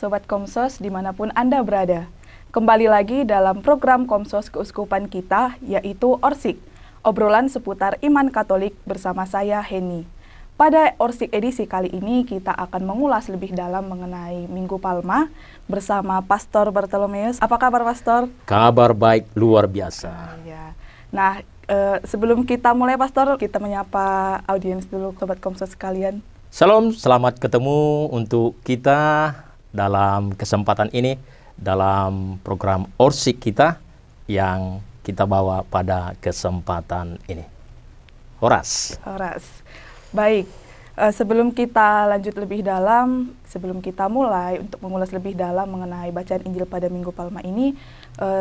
Sobat Komsos dimanapun Anda berada. Kembali lagi dalam program Komsos Keuskupan kita, yaitu Orsik, obrolan seputar iman Katolik bersama saya, Heni. Pada Orsik edisi kali ini, kita akan mengulas lebih dalam mengenai Minggu Palma bersama Pastor Bartolomeus. Apa kabar, Pastor? Kabar baik, luar biasa. Nah, sebelum kita mulai, Pastor, kita menyapa audiens dulu, Sobat Komsos sekalian. Salam, selamat ketemu untuk kita dalam kesempatan ini, dalam program Orsik kita yang kita bawa pada kesempatan ini. Horas. Baik, sebelum kita lanjut lebih dalam, sebelum kita mulai untuk mengulas lebih dalam mengenai bacaan Injil pada Minggu Palma ini,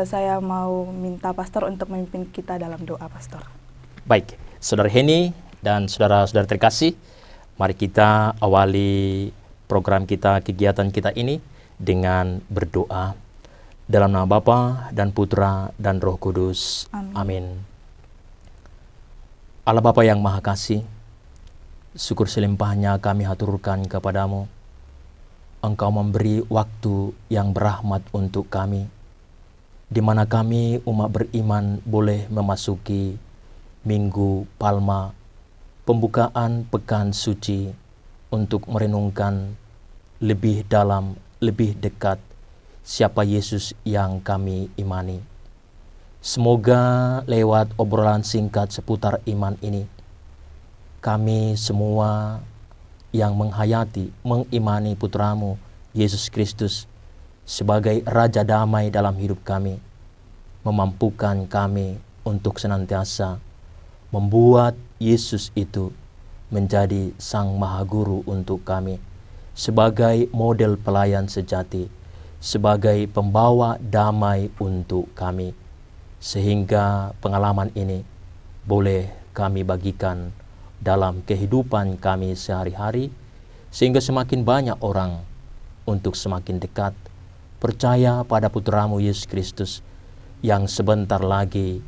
saya mau minta Pastor untuk memimpin kita dalam doa, Pastor. Baik, Saudara Heni dan saudara-saudara terkasih, mari kita awali program kita, kegiatan kita ini dengan berdoa dalam nama Bapa dan Putra dan Roh Kudus. Amin. Allah Bapa yang Maha Kasih, syukur selimpahnya kami haturkan kepadamu. Engkau memberi waktu yang berahmat untuk kami, di mana kami umat beriman boleh memasuki Minggu Palma, pembukaan Pekan Suci, untuk merenungkan lebih dalam, lebih dekat siapa Yesus yang kami imani. Semoga lewat obrolan singkat seputar iman ini, kami semua yang menghayati, mengimani Putramu Yesus Kristus sebagai Raja Damai dalam hidup kami, memampukan kami untuk senantiasa membuat Yesus itu menjadi Sang Maha Guru untuk kami, sebagai model pelayan sejati, sebagai pembawa damai untuk kami, sehingga pengalaman ini boleh kami bagikan dalam kehidupan kami sehari-hari, sehingga semakin banyak orang untuk semakin dekat percaya pada Putramu Yesus Kristus yang sebentar lagi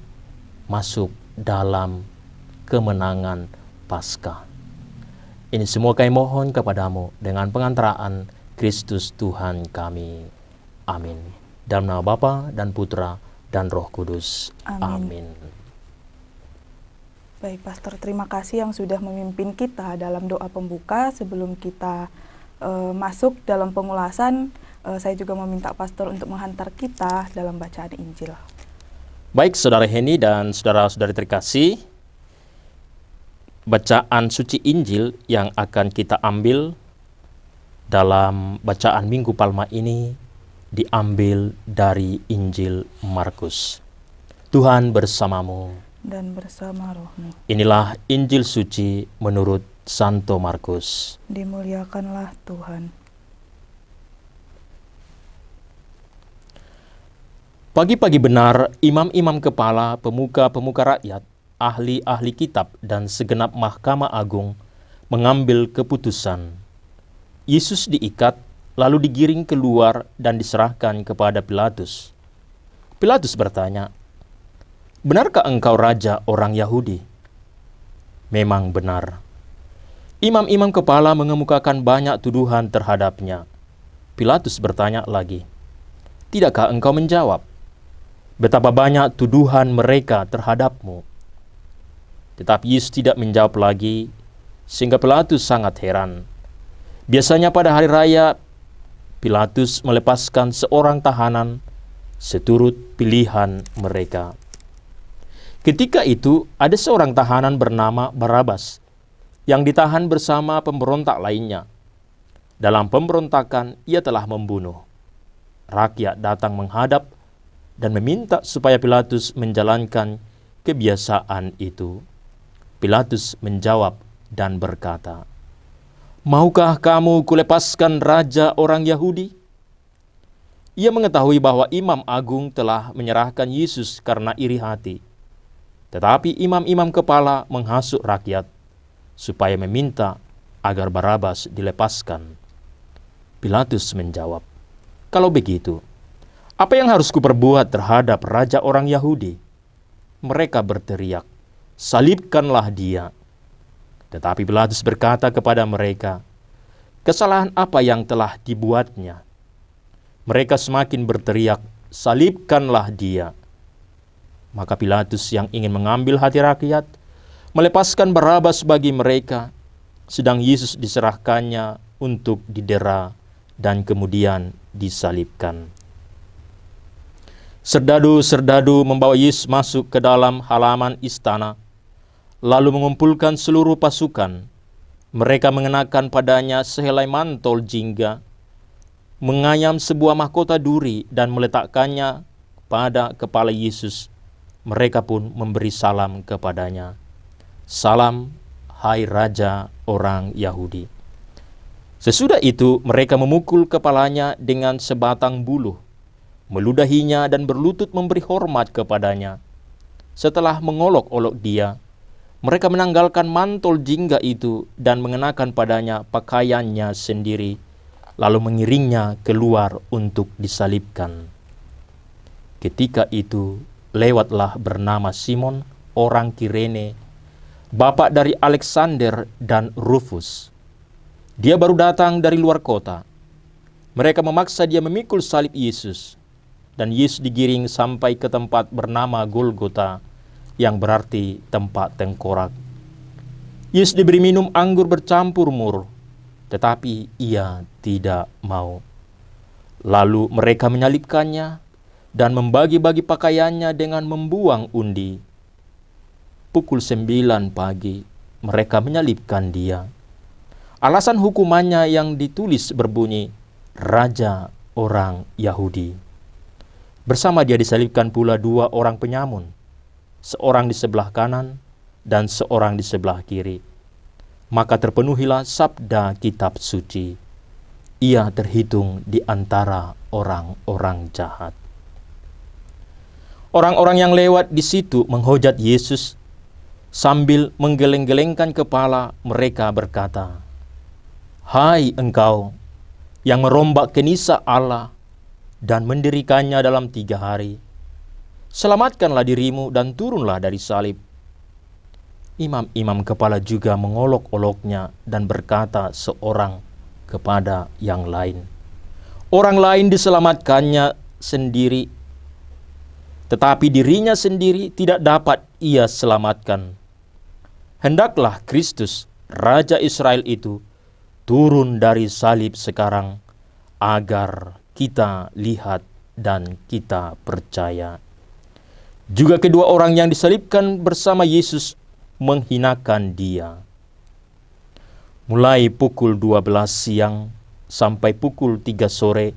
masuk dalam kemenangan Paskah. Ini semua kami mohon kepadamu dengan pengantaraan Kristus Tuhan kami. Amin. Dalam nama Bapa dan Putra dan Roh Kudus. Amin. Baik, Pastor, terima kasih yang sudah memimpin kita dalam doa pembuka. Sebelum kita masuk dalam pengulasan, saya juga meminta Pastor untuk menghantar kita dalam bacaan Injil. Baik, Saudara Heni dan saudara-saudari terkasih, bacaan suci Injil yang akan kita ambil dalam bacaan Minggu Palma ini diambil dari Injil Markus. Tuhan bersamamu dan bersama rohmu. Inilah Injil suci menurut Santo Markus. Dimuliakanlah Tuhan. Pagi-pagi benar, imam-imam kepala, pemuka-pemuka rakyat, ahli-ahli kitab, dan segenap mahkamah agung mengambil keputusan. Yesus diikat, lalu digiring keluar dan diserahkan kepada Pilatus. Pilatus bertanya, "Benarkah engkau raja orang Yahudi?" Memang benar. Imam-imam kepala mengemukakan banyak tuduhan terhadapnya. Pilatus bertanya lagi, "Tidakkah engkau menjawab? Betapa banyak tuduhan mereka terhadapmu." Tetapi Yesus tidak menjawab lagi, sehingga Pilatus sangat heran. Biasanya pada hari raya, Pilatus melepaskan seorang tahanan seturut pilihan mereka. Ketika itu, ada seorang tahanan bernama Barabas yang ditahan bersama pemberontak lainnya. Dalam pemberontakan, ia telah membunuh. Rakyat datang menghadap dan meminta supaya Pilatus menjalankan kebiasaan itu. Pilatus menjawab dan berkata, "Maukah kamu kulepaskan raja orang Yahudi?" Ia mengetahui bahwa imam agung telah menyerahkan Yesus karena iri hati. Tetapi imam-imam kepala menghasut rakyat supaya meminta agar Barabas dilepaskan. Pilatus menjawab, "Kalau begitu, apa yang harus kuperbuat terhadap raja orang Yahudi?" Mereka berteriak, "Salibkanlah dia." Tetapi Pilatus berkata kepada mereka, "Kesalahan apa yang telah dibuatnya? Mereka semakin berteriak, "Salibkanlah dia!" Maka Pilatus yang ingin mengambil hati rakyat, melepaskan Barabas bagi mereka, sedang Yesus diserahkannya untuk didera dan kemudian disalibkan. Serdadu-serdadu membawa Yesus masuk ke dalam halaman istana, lalu mengumpulkan seluruh pasukan. Mereka mengenakan padanya sehelai mantel jingga, mengayam sebuah mahkota duri dan meletakkannya pada kepala Yesus. Mereka pun memberi salam kepadanya. "Salam, hai Raja orang Yahudi." Sesudah itu mereka memukul kepalanya dengan sebatang buluh, meludahinya dan berlutut memberi hormat kepadanya. Setelah mengolok-olok dia, mereka menanggalkan mantel jingga itu dan mengenakan padanya pakaiannya sendiri, lalu mengiringnya keluar untuk disalibkan. Ketika itu lewatlah bernama Simon orang Kirene, bapak dari Alexander dan Rufus. Dia baru datang dari luar kota. Mereka memaksa dia memikul salib Yesus, dan Yesus digiring sampai ke tempat bernama Golgota, yang berarti tempat tengkorak. Yesus diberi minum anggur bercampur mur, tetapi ia tidak mau. Lalu mereka menyalibkannya dan membagi-bagi pakaiannya dengan membuang undi. Pukul 9 pagi mereka menyalibkan dia. Alasan hukumannya yang ditulis berbunyi, Raja orang Yahudi. Bersama dia disalibkan pula 2 orang penyamun, seorang di sebelah kanan dan seorang di sebelah kiri. Maka terpenuhilah sabda kitab suci, ia terhitung di antara orang-orang jahat. Orang-orang yang lewat di situ menghujat Yesus. Sambil menggeleng-gelengkan kepala, mereka berkata, "Hai engkau yang merombak kenisa Allah dan mendirikannya dalam 3 hari, selamatkanlah dirimu dan turunlah dari salib." Imam-imam kepala juga mengolok-oloknya dan berkata seorang kepada yang lain, "Orang lain diselamatkannya sendiri, tetapi dirinya sendiri tidak dapat ia selamatkan. Hendaklah Kristus, Raja Israel itu, turun dari salib sekarang, agar kita lihat dan kita percaya." Juga kedua orang yang disalibkan bersama Yesus menghinakan dia. Mulai pukul 12 siang sampai pukul 3 sore,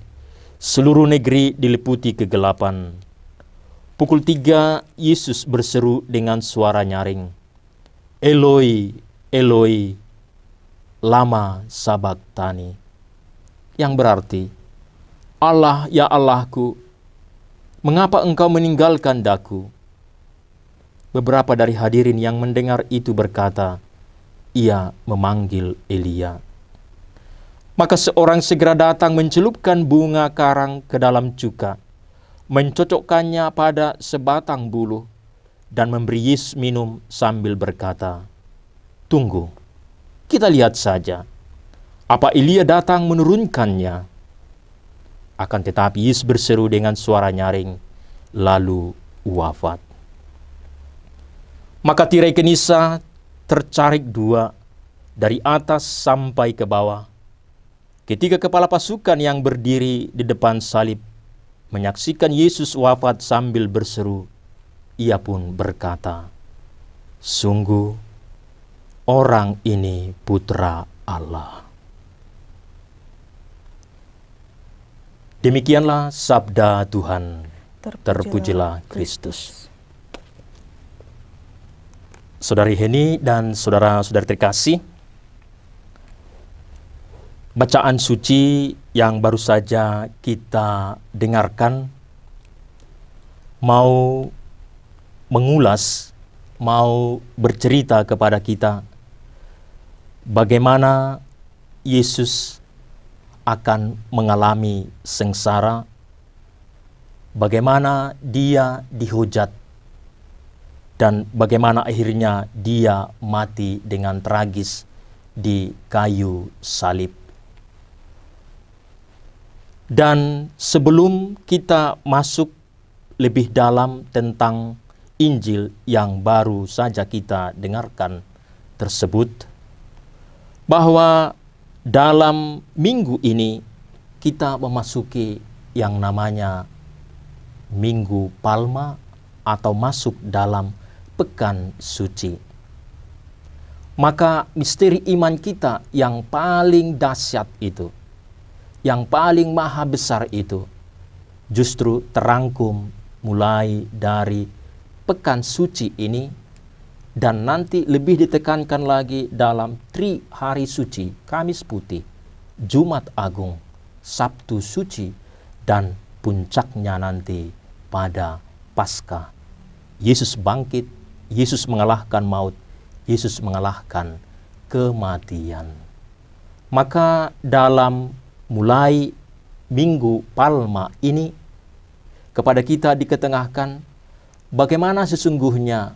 seluruh negeri diliputi kegelapan. Pukul 3, Yesus berseru dengan suara nyaring, "Eloi, Eloi, lama sabachthani," yang berarti, "Allah, ya Allahku, mengapa engkau meninggalkan daku?" Beberapa dari hadirin yang mendengar itu berkata, "Ia memanggil Elia." Maka seorang segera datang mencelupkan bunga karang ke dalam cuka, mencocokkannya pada sebatang buluh, dan memberi Yesus minum sambil berkata, "Tunggu, kita lihat saja, apa Elia datang menurunkannya?" Akan tetapi Yesus berseru dengan suara nyaring, lalu wafat. Maka tirai kenisa tercarik 2 dari atas sampai ke bawah. Ketika kepala pasukan yang berdiri di depan salib menyaksikan Yesus wafat sambil berseru, ia pun berkata, "Sungguh, orang ini putra Allah." Demikianlah sabda Tuhan. Terpujilah Kristus. Saudari Heni dan saudara-saudari terkasih, bacaan suci yang baru saja kita dengarkan mau mengulas, mau bercerita kepada kita bagaimana Yesus akan mengalami sengsara, bagaimana dia dihujat, dan bagaimana akhirnya dia mati dengan tragis di kayu salib. Dan sebelum kita masuk lebih dalam tentang Injil yang baru saja kita dengarkan tersebut, bahwa dalam minggu ini kita memasuki yang namanya Minggu Palma atau masuk dalam Pekan Suci. Maka misteri iman kita yang paling dahsyat itu, yang paling maha besar itu, justru terangkum mulai dari Pekan Suci ini, dan nanti lebih ditekankan lagi dalam Tri Hari Suci, Kamis Putih, Jumat Agung, Sabtu Suci, dan puncaknya nanti pada Paskah. Yesus bangkit, Yesus mengalahkan maut, Yesus mengalahkan kematian. Maka dalam mulai Minggu Palma ini, kepada kita diketengahkan bagaimana sesungguhnya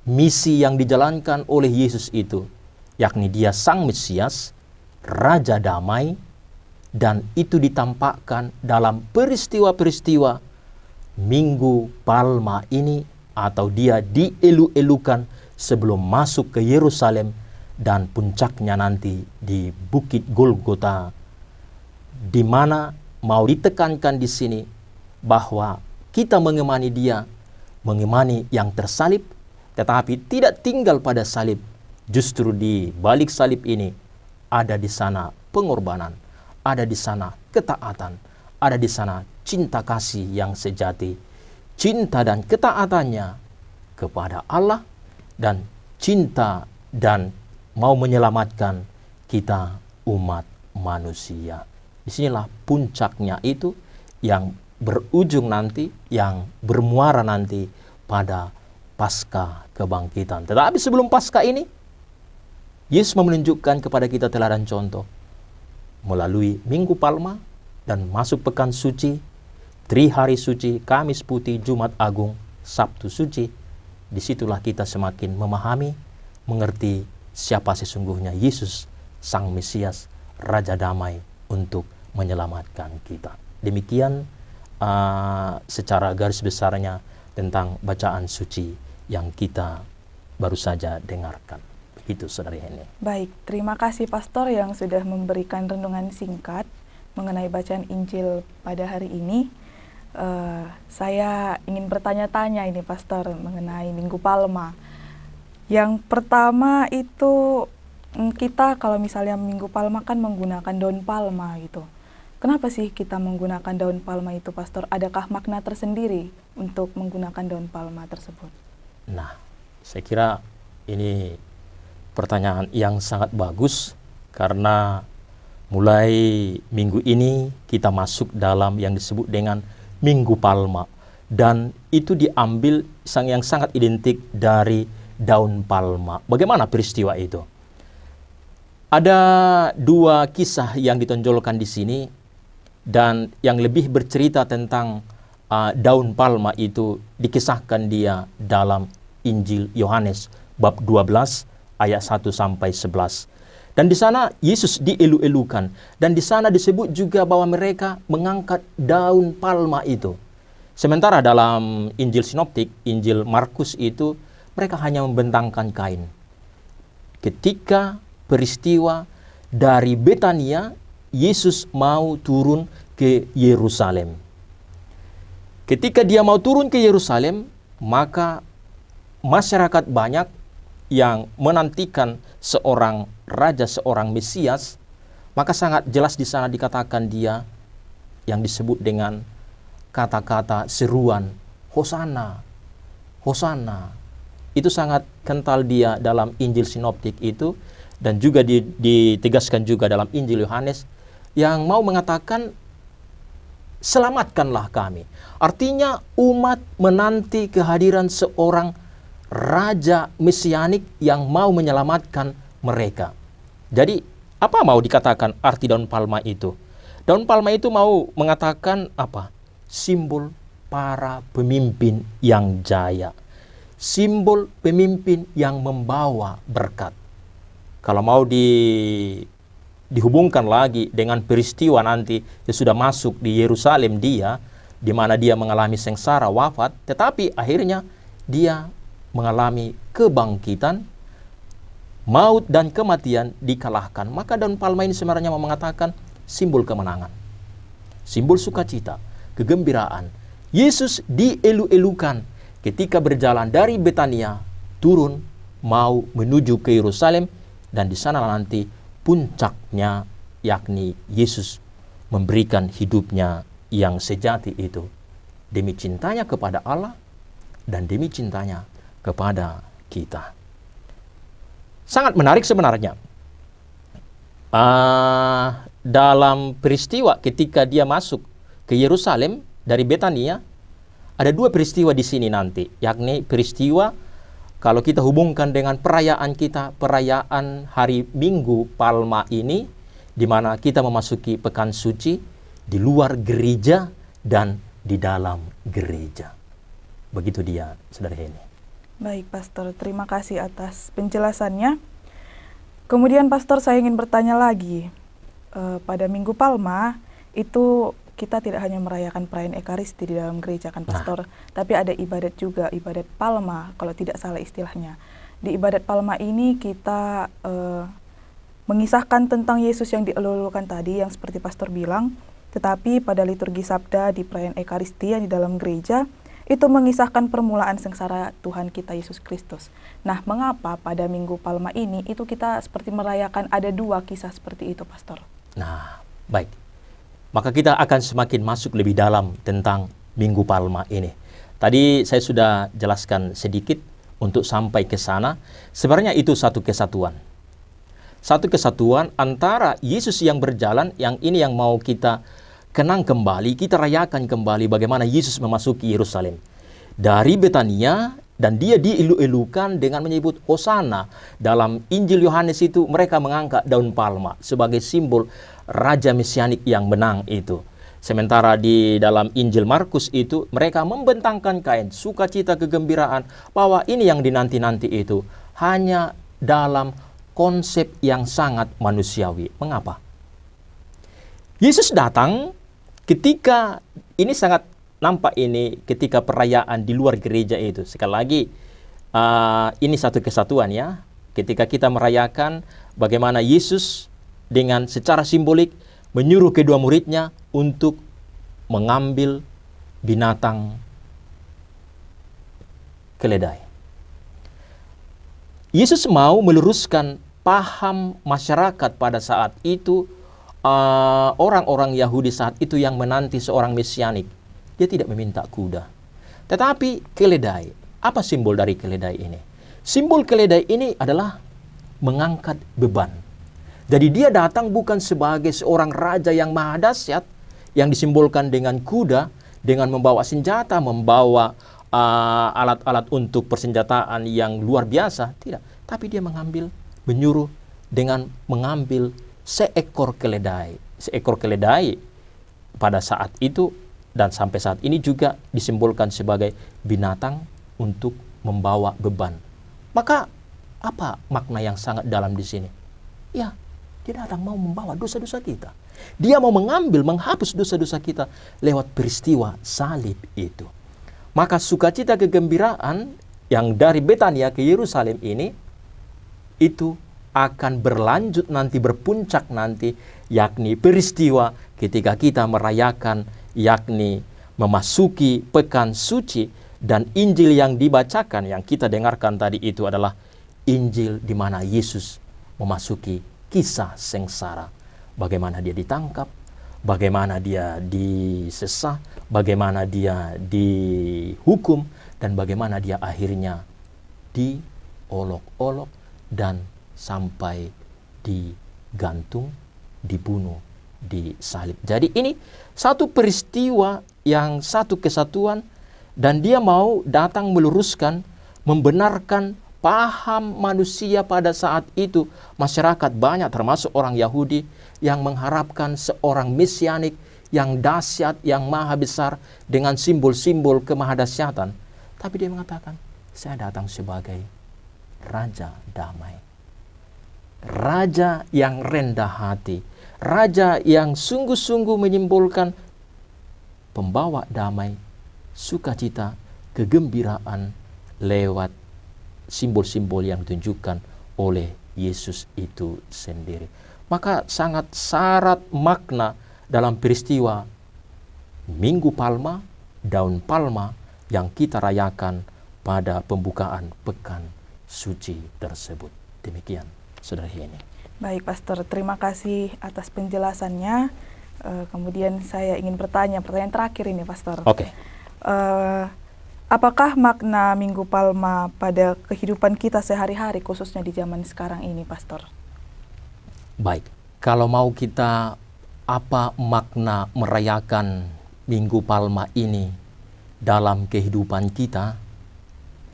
misi yang dijalankan oleh Yesus itu, yakni Dia Sang Mesias, Raja Damai, dan itu ditampakkan dalam peristiwa-peristiwa Minggu Palma ini, atau Dia dielu-elukan sebelum masuk ke Yerusalem dan puncaknya nanti di Bukit Golgota, di mana mau ditekankan di sini bahwa kita mengemani Dia, mengemani yang tersalib, tetapi tidak tinggal pada salib. Justru di balik salib ini ada di sana pengorbanan, ada di sana ketaatan, ada di sana cinta kasih yang sejati, cinta dan ketaatannya kepada Allah, dan cinta dan mau menyelamatkan kita umat manusia. Disinilah puncaknya itu yang berujung nanti, yang bermuara nanti pada Paskah kebangkitan. Tetapi sebelum Paskah ini, Yesus menunjukkan kepada kita teladan contoh melalui Minggu Palma dan masuk Pekan Suci, Tri Hari Suci, Kamis Putih, Jumat Agung, Sabtu Suci. Disitulah kita semakin memahami, mengerti siapa sesungguhnya Yesus, Sang Mesias, Raja Damai untuk menyelamatkan kita. Demikian secara garis besarnya tentang bacaan suci yang kita baru saja dengarkan. Begitu, Saudari Heni. Baik, terima kasih Pastor yang sudah memberikan renungan singkat mengenai bacaan Injil pada hari ini. Saya ingin bertanya-tanya ini Pastor mengenai Minggu Palma. Yang pertama itu, kita kalau misalnya Minggu Palma kan menggunakan daun palma gitu. Kenapa sih kita menggunakan daun palma itu, Pastor? Adakah makna tersendiri untuk menggunakan daun palma tersebut? Nah, saya kira ini pertanyaan yang sangat bagus, karena mulai minggu ini kita masuk dalam yang disebut dengan Minggu Palma, dan itu diambil yang sangat identik dari daun palma. Bagaimana peristiwa itu? Ada dua kisah yang ditonjolkan di sini, dan yang lebih bercerita tentang daun palma itu dikisahkan dia dalam Injil Yohanes bab 12 ayat 1 sampai 11. Dan di sana Yesus dielu-elukan, dan di sana disebut juga bahwa mereka mengangkat daun palma itu. Sementara dalam Injil Sinoptik, Injil Markus itu mereka hanya membentangkan kain. Ketika peristiwa dari Betania, Yesus mau turun ke Yerusalem. Ketika dia mau turun ke Yerusalem, maka masyarakat banyak yang menantikan seorang raja, seorang Mesias. Maka sangat jelas di sana dikatakan dia yang disebut dengan kata-kata seruan, Hosana, Hosana. Itu sangat kental dia dalam Injil Sinoptik itu, dan juga ditegaskan juga dalam Injil Yohanes yang mau mengatakan selamatkanlah kami. Artinya umat menanti kehadiran seorang raja mesianik yang mau menyelamatkan mereka. Jadi apa mau dikatakan arti daun palma itu? Daun palma itu mau mengatakan apa? Simbol para pemimpin yang jaya. Simbol pemimpin yang membawa berkat. Kalau mau dihubungkan lagi dengan peristiwa nanti dia sudah masuk di Yerusalem dia, di mana dia mengalami sengsara wafat, tetapi akhirnya dia mengalami kebangkitan, maut dan kematian dikalahkan. Maka daun palma ini sebenarnya mau mengatakan simbol kemenangan, simbol sukacita, kegembiraan. Yesus dielu-elukan ketika berjalan dari Betania turun mau menuju ke Yerusalem, dan di sana nanti puncaknya, yakni Yesus memberikan hidupnya yang sejati itu demi cintanya kepada Allah dan demi cintanya kepada kita. Sangat menarik sebenarnya. Dalam peristiwa ketika dia masuk ke Yerusalem dari Betania, ada dua peristiwa di sini nanti, yakni peristiwa kalau kita hubungkan dengan perayaan kita, perayaan hari Minggu Palma ini, di mana kita memasuki pekan suci di luar gereja dan di dalam gereja. Begitu dia, saudara Heni. Baik, Pastor. Terima kasih atas penjelasannya. Kemudian, Pastor, saya ingin bertanya lagi. Pada Minggu Palma, itu kita tidak hanya merayakan perayaan Ekaristi di dalam gereja, kan, Pastor? Tapi ada ibadat juga, ibadat Palma, kalau tidak salah istilahnya. Di ibadat Palma ini kita mengisahkan tentang Yesus yang dielulukan tadi, yang seperti Pastor bilang. Tetapi pada liturgi Sabda di perayaan Ekaristi yang di dalam gereja, itu mengisahkan permulaan sengsara Tuhan kita Yesus Kristus. Nah, mengapa pada Minggu Palma ini itu kita seperti merayakan ada dua kisah seperti itu, Pastor? Nah, baik. Maka kita akan semakin masuk lebih dalam tentang Minggu Palma ini. Tadi saya sudah jelaskan sedikit untuk sampai ke sana. Sebenarnya itu satu kesatuan. Satu kesatuan antara Yesus yang berjalan, yang ini yang mau kita kenang kembali, kita rayakan kembali bagaimana Yesus memasuki Yerusalem. Dari Betania, dan dia dielu-elukan dengan menyebut Hosana. Dalam Injil Yohanes itu mereka mengangkat daun palma sebagai simbol Raja Mesianik yang menang itu. Sementara di dalam Injil Markus itu mereka membentangkan kain sukacita kegembiraan bahwa ini yang dinanti-nanti itu hanya dalam konsep yang sangat manusiawi. Mengapa? Yesus datang ketika ini sangat nampak ini ketika perayaan di luar gereja itu. Sekali lagi, ini satu kesatuan ya. Ketika kita merayakan bagaimana Yesus dengan secara simbolik menyuruh kedua muridnya untuk mengambil binatang keledai. Yesus mau meluruskan paham masyarakat pada saat itu, orang-orang Yahudi saat itu yang menanti seorang mesianik. Dia tidak meminta kuda, tetapi keledai. Apa simbol dari keledai ini? Simbol keledai ini adalah mengangkat beban. Jadi dia datang bukan sebagai seorang raja yang maha dahsyat, yang disimbolkan dengan kuda, dengan membawa senjata, membawa alat-alat untuk persenjataan yang luar biasa. Tidak, tapi dia menyuruh dengan mengambil seekor keledai. Seekor keledai pada saat itu dan sampai saat ini juga disimbolkan sebagai binatang untuk membawa beban. Maka apa makna yang sangat dalam di sini? Ya, dia datang mau membawa dosa-dosa kita. Dia mau menghapus dosa-dosa kita lewat peristiwa salib itu. Maka sukacita kegembiraan yang dari Betania ke Yerusalem ini, itu akan berlanjut nanti, berpuncak nanti, yakni peristiwa ketika kita merayakan, yakni memasuki pekan suci. Dan Injil yang dibacakan, yang kita dengarkan tadi itu adalah Injil di mana Yesus memasuki kisah sengsara. Bagaimana dia ditangkap, bagaimana dia disesah, bagaimana dia dihukum, dan bagaimana dia akhirnya diolok-olok dan sampai digantung, dibunuh, disalib. Jadi ini satu peristiwa yang satu kesatuan, dan dia mau datang meluruskan, membenarkan paham manusia pada saat itu. Masyarakat banyak termasuk orang Yahudi yang mengharapkan seorang mesianik yang dahsyat, yang maha besar dengan simbol-simbol kemahadahsyatan. Tapi dia mengatakan, saya datang sebagai Raja Damai. Raja yang rendah hati, raja yang sungguh-sungguh menyimbolkan pembawa damai, sukacita, kegembiraan lewat simbol-simbol yang ditunjukkan oleh Yesus itu sendiri. Maka sangat syarat makna dalam peristiwa Minggu Palma, daun palma yang kita rayakan pada pembukaan pekan suci tersebut. Demikian, Saudara Heni. Baik, Pastor. Terima kasih atas penjelasannya. Kemudian saya ingin pertanyaan terakhir ini, Pastor. Oke. Apakah makna Minggu Palma pada kehidupan kita sehari-hari, khususnya di zaman sekarang ini, Pastor? Baik, kalau mau kita apa makna merayakan Minggu Palma ini dalam kehidupan kita,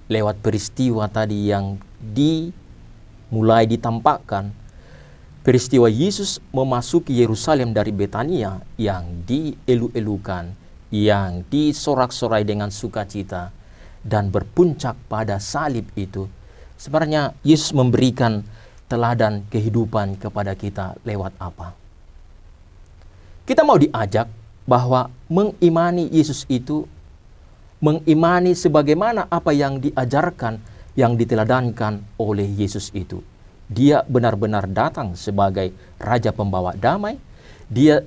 lewat peristiwa tadi yang mulai ditampakkan, peristiwa Yesus memasuki Yerusalem dari Betania yang dielu-elukan, yang disorak-sorai dengan sukacita, dan berpuncak pada salib itu. Sebenarnya Yesus memberikan teladan kehidupan kepada kita lewat apa? Kita mau diajak bahwa mengimani Yesus itu, mengimani sebagaimana apa yang diajarkan, yang diteladankan oleh Yesus itu. Dia benar-benar datang sebagai Raja Pembawa Damai, dia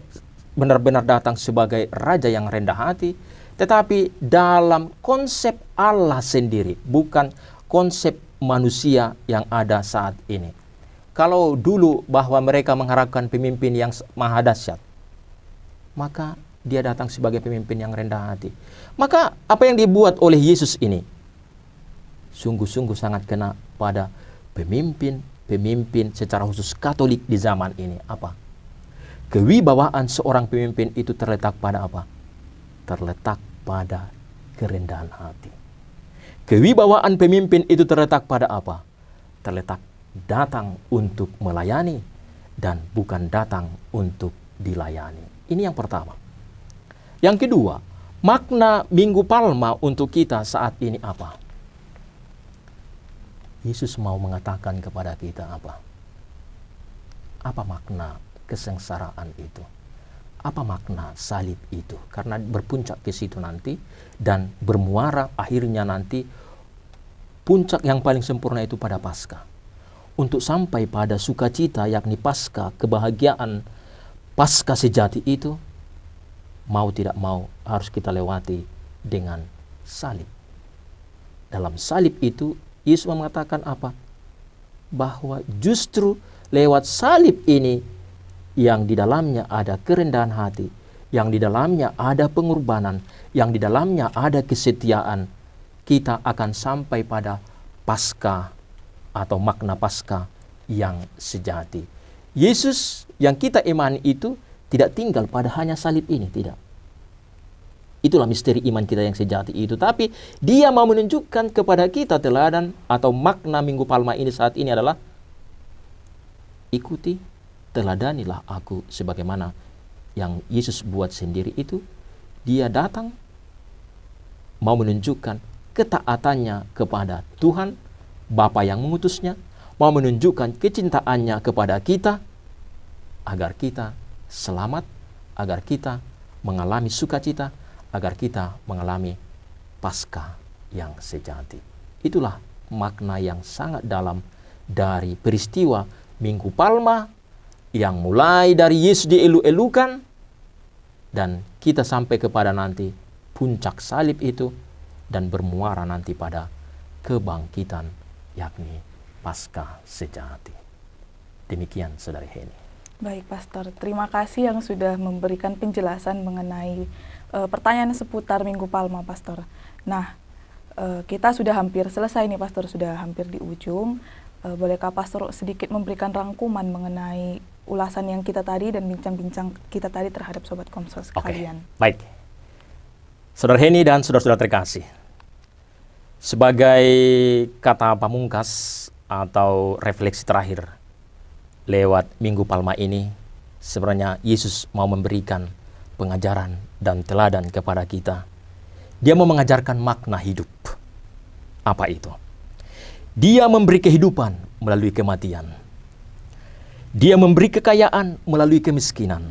benar-benar datang sebagai Raja yang rendah hati, tetapi dalam konsep Allah sendiri, bukan konsep manusia yang ada saat ini. Kalau dulu bahwa mereka mengharapkan pemimpin yang maha dahsyat, maka dia datang sebagai pemimpin yang rendah hati. Maka apa yang dibuat oleh Yesus ini sungguh-sungguh sangat kena pada pemimpin secara khusus Katolik di zaman ini. Apa? Kewibawaan seorang pemimpin itu terletak pada apa? Terletak pada kerendahan hati. Kewibawaan pemimpin itu terletak pada apa? Terletak datang untuk melayani dan bukan datang untuk dilayani. Ini yang pertama. Yang kedua, makna Minggu Palma untuk kita saat ini apa? Yesus mau mengatakan kepada kita apa? Apa makna kesengsaraan itu? Apa makna salib itu? Karena berpuncak ke situ nanti dan bermuara akhirnya nanti puncak yang paling sempurna itu pada Paskah. Untuk sampai pada sukacita yakni Paskah, kebahagiaan Paskah sejati itu, mau tidak mau harus kita lewati dengan salib. Dalam salib itu Yesus mengatakan apa? Bahwa justru lewat salib ini yang di dalamnya ada kerendahan hati, yang di dalamnya ada pengorbanan, yang di dalamnya ada kesetiaan, kita akan sampai pada Paskah atau makna Paskah yang sejati. Yesus yang kita imani itu tidak tinggal pada hanya salib ini, tidak. Itulah misteri iman kita yang sejati itu. Tapi dia mau menunjukkan kepada kita teladan atau makna Minggu Palma ini saat ini adalah ikuti, teladanilah aku sebagaimana yang Yesus buat sendiri itu. Dia datang mau menunjukkan ketaatannya kepada Tuhan, Bapa yang mengutusnya, mau menunjukkan kecintaannya kepada kita, agar kita selamat, agar kita mengalami sukacita, agar kita mengalami Paskah yang sejati. Itulah makna yang sangat dalam dari peristiwa Minggu Palma yang mulai dari Yesus dielu-elukan dan kita sampai kepada nanti puncak salib itu dan bermuara nanti pada kebangkitan yakni Paskah sejati. Demikian Saudari Heni. Baik, Pastor. Terima kasih yang sudah memberikan penjelasan mengenai pertanyaan seputar Minggu Palma, Pastor. Nah, kita sudah hampir selesai nih, Pastor. Sudah hampir di ujung. Bolehkah Pastor sedikit memberikan rangkuman mengenai ulasan yang kita tadi dan bincang-bincang kita tadi terhadap Sobat Komsos sekalian? Baik. Saudara Heni dan saudara-saudara terkasih, sebagai kata pamungkas atau refleksi terakhir lewat Minggu Palma ini, sebenarnya Yesus mau memberikan pengajaran dan teladan kepada kita. Dia mau mengajarkan makna hidup. Apa itu? Dia memberi kehidupan melalui kematian. Dia memberi kekayaan melalui kemiskinan,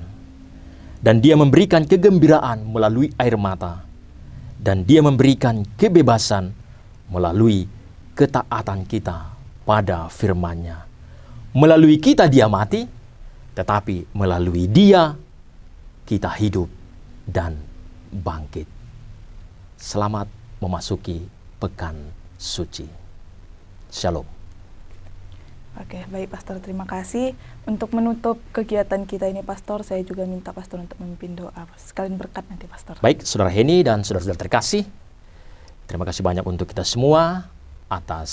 dan Dia memberikan kegembiraan melalui air mata, dan Dia memberikan kebebasan melalui ketaatan kita pada firman-Nya. Melalui kita Dia mati, tetapi melalui Dia kita hidup dan bangkit. Selamat memasuki pekan suci. Shalom. Oke, baik Pastor, terima kasih. Untuk menutup kegiatan kita ini Pastor, saya juga minta Pastor untuk memimpin doa. Sekalian berkat nanti Pastor. Baik, Saudara Heni dan saudara-saudara terkasih, terima kasih banyak untuk kita semua atas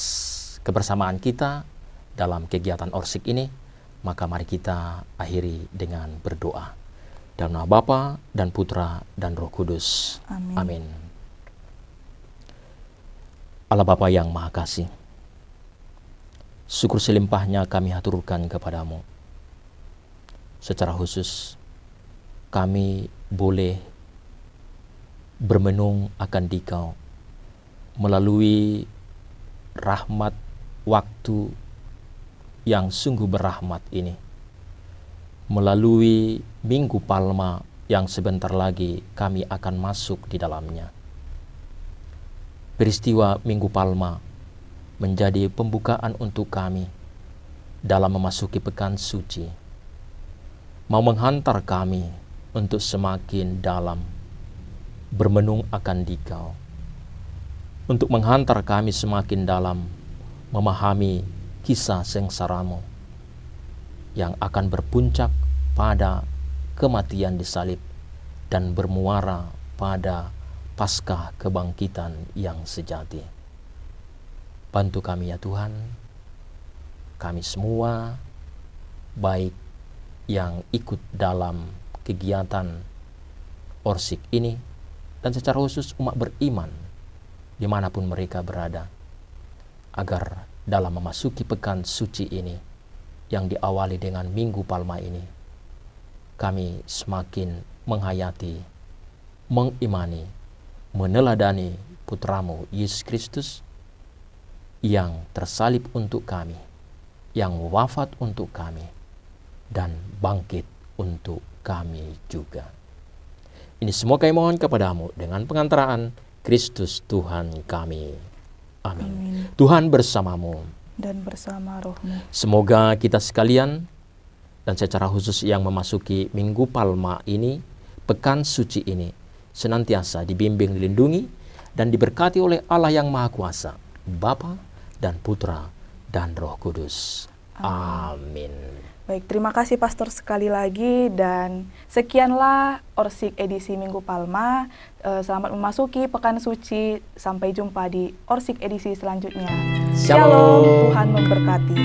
kebersamaan kita dalam kegiatan Orsik ini. Maka mari kita akhiri dengan berdoa. Dalam nama Bapa dan Putra dan Roh Kudus. Amin. Amin. Allah Bapa yang Maha Kasih, syukur selimpahnya kami haturkan kepadamu. Secara khusus, kami boleh bermenung akan Dikau melalui rahmat waktu yang sungguh berahmat ini. Melalui Minggu Palma yang sebentar lagi kami akan masuk di dalamnya. Peristiwa Minggu Palma menjadi pembukaan untuk kami dalam memasuki pekan suci, mau menghantar kami untuk semakin dalam bermenung akan Dikau, untuk menghantar kami semakin dalam memahami kisah sengsara-Mu yang akan berpuncak pada kematian di salib dan bermuara pada Paskah kebangkitan yang sejati. Bantu kami ya Tuhan, kami semua, baik yang ikut dalam kegiatan Orsik ini, dan secara khusus umat beriman dimanapun mereka berada, agar dalam memasuki pekan suci ini, yang diawali dengan Minggu Palma ini, kami semakin menghayati, mengimani, meneladani Putra-Mu Yesus Kristus yang tersalib untuk kami, yang wafat untuk kami, dan bangkit untuk kami juga. Ini semua kami mohon kepadamu dengan pengantaraan Kristus Tuhan kami. Amin. Amin. Tuhan bersamamu. Dan bersama Roh-Mu. Semoga kita sekalian, dan secara khusus yang memasuki Minggu Palma ini, pekan suci ini, senantiasa dibimbing, dilindungi, dan diberkati oleh Allah yang Maha Kuasa, Bapa dan Putra dan Roh Kudus. Amin. Baik, terima kasih Pastor sekali lagi, dan sekianlah Orsik edisi Minggu Palma. Selamat memasuki pekan suci. Sampai jumpa di Orsik edisi selanjutnya. Shalom. Tuhan memberkati.